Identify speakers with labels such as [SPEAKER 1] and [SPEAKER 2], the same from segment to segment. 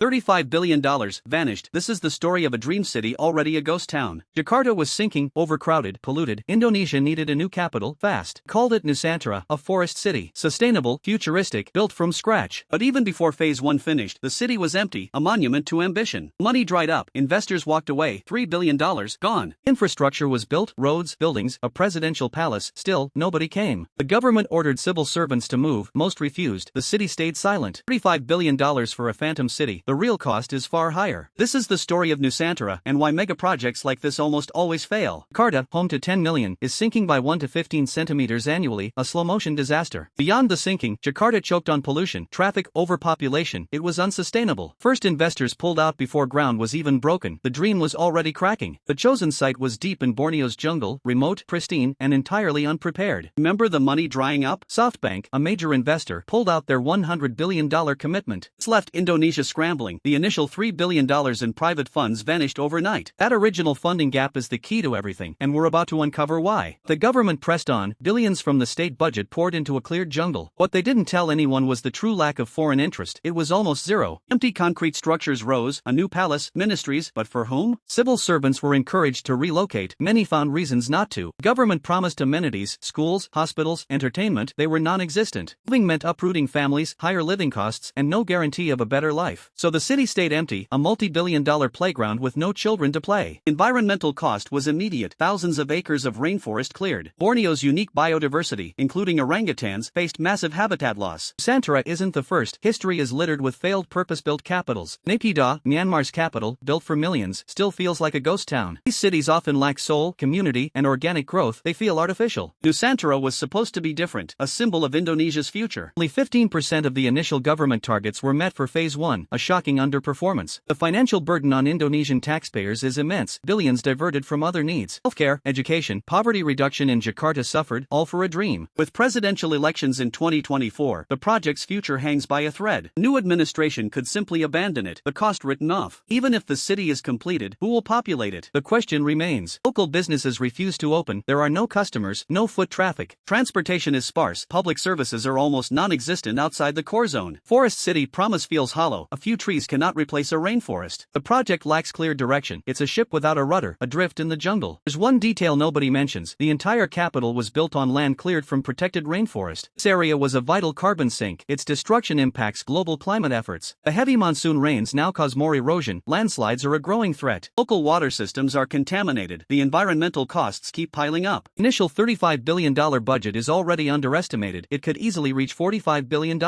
[SPEAKER 1] $35 billion vanished. This is the story of a dream city already a ghost town. Jakarta was sinking, overcrowded, polluted. Indonesia needed a new capital, fast. Called it Nusantara, a forest city. Sustainable, futuristic, built from scratch. But even before phase 1 finished, the city was empty, a monument to ambition. Money dried up, investors walked away, $3 billion gone. Infrastructure was built, roads, buildings, a presidential palace, still, nobody came. The government ordered civil servants to move, most refused. The city stayed silent. $35 billion for a phantom city. The real cost is far higher. This is the story of Nusantara and why mega projects like this almost always fail. Jakarta, home to 10 million, is sinking by 1 to 15 centimeters annually, a slow-motion disaster. Beyond the sinking, Jakarta choked on pollution, traffic, overpopulation. It was unsustainable. First investors pulled out before ground was even broken. The dream was already cracking. The chosen site was deep in Borneo's jungle, remote, pristine, and entirely unprepared. Remember the money drying up? SoftBank, a major investor, pulled out their $100 billion commitment. This left Indonesia scrambling. The initial $3 billion in private funds vanished overnight. That original funding gap is the key to everything, and we're about to uncover why. The government pressed on, billions from the state budget poured into a cleared jungle. What they didn't tell anyone was the true lack of foreign interest. It was almost zero. Empty concrete structures rose, a new palace, ministries, but for whom? Civil servants were encouraged to relocate. Many found reasons not to. Government promised amenities, schools, hospitals, entertainment. They were non-existent. Moving meant uprooting families, higher living costs, and no guarantee of a better life. So the city stayed empty, a multi-billion-dollar playground with no children to play. Environmental cost was immediate. Thousands of acres of rainforest cleared. Borneo's unique biodiversity, including orangutans, faced massive habitat loss. Nusantara isn't the first. History is littered with failed purpose-built capitals. Naypyidaw, Myanmar's capital, built for millions, still feels like a ghost town. These cities often lack soul, community, and organic growth. They feel artificial. Nusantara was supposed to be different, a symbol of Indonesia's future. Only 15% of the initial government targets were met for phase 1, a shocking underperformance. The financial burden on Indonesian taxpayers is immense, billions diverted from other needs. Healthcare, education, poverty reduction in Jakarta suffered, all for a dream. With presidential elections in 2024, the project's future hangs by a thread. New administration could simply abandon it, the cost written off. Even if the city is completed, who will populate it? The question remains. Local businesses refuse to open, there are no customers, no foot traffic. Transportation is sparse, public services are almost non-existent outside the core zone. Forest City promise feels hollow, a few trees cannot replace a rainforest. The project lacks clear direction. It's a ship without a rudder, adrift in the jungle. There's one detail nobody mentions. The entire capital was built on land cleared from protected rainforest. This area was a vital carbon sink. Its destruction impacts global climate efforts. The heavy monsoon rains now cause more erosion. Landslides are a growing threat. Local water systems are contaminated. The environmental costs keep piling up. Initial $35 billion budget is already underestimated. It could easily reach $45 billion.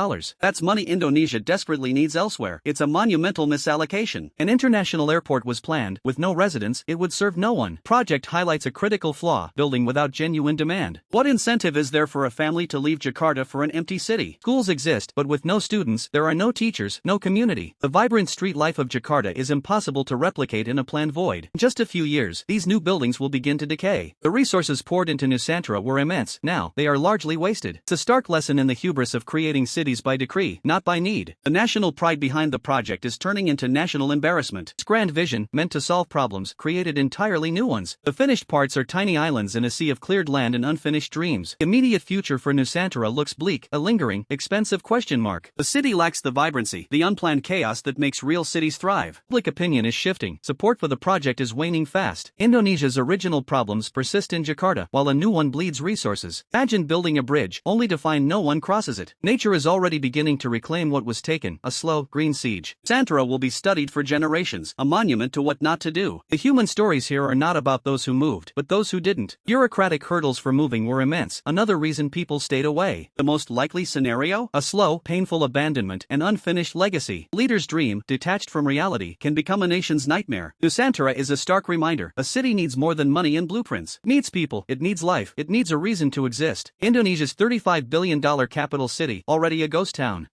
[SPEAKER 1] That's money Indonesia desperately needs elsewhere. It's a monumental misallocation. An international airport was planned. With no residents, it would serve no one. Project highlights a critical flaw, building without genuine demand. What incentive is there for a family to leave Jakarta for an empty city? Schools exist, but with no students, there are no teachers, no community. The vibrant street life of Jakarta is impossible to replicate in a planned void. In just a few years, these new buildings will begin to decay. The resources poured into Nusantara were immense. Now, they are largely wasted. It's a stark lesson in the hubris of creating cities by decree, not by need. The national pride behind the project is turning into national embarrassment. Its grand vision, meant to solve problems, created entirely new ones. The finished parts are tiny islands in a sea of cleared land and unfinished dreams. The immediate future for Nusantara looks bleak, a lingering, expensive question mark. The city lacks the vibrancy, the unplanned chaos that makes real cities thrive. Public opinion is shifting. Support for the project is waning fast. Indonesia's original problems persist in Jakarta, while a new one bleeds resources. Imagine building a bridge, only to find no one crosses it. Nature is already beginning to reclaim what was taken, a slow, green siege. Nusantara will be studied for generations, a monument to what not to do. The human stories here are not about those who moved, but those who didn't. Bureaucratic hurdles for moving were immense, another reason people stayed away. The most likely scenario? A slow, painful abandonment, an unfinished legacy. Leader's dream, detached from reality, can become a nation's nightmare. Nusantara is a stark reminder. A city needs more than money and blueprints. It needs people, it needs life, it needs a reason to exist. Indonesia's $35 billion capital city, already a ghost town.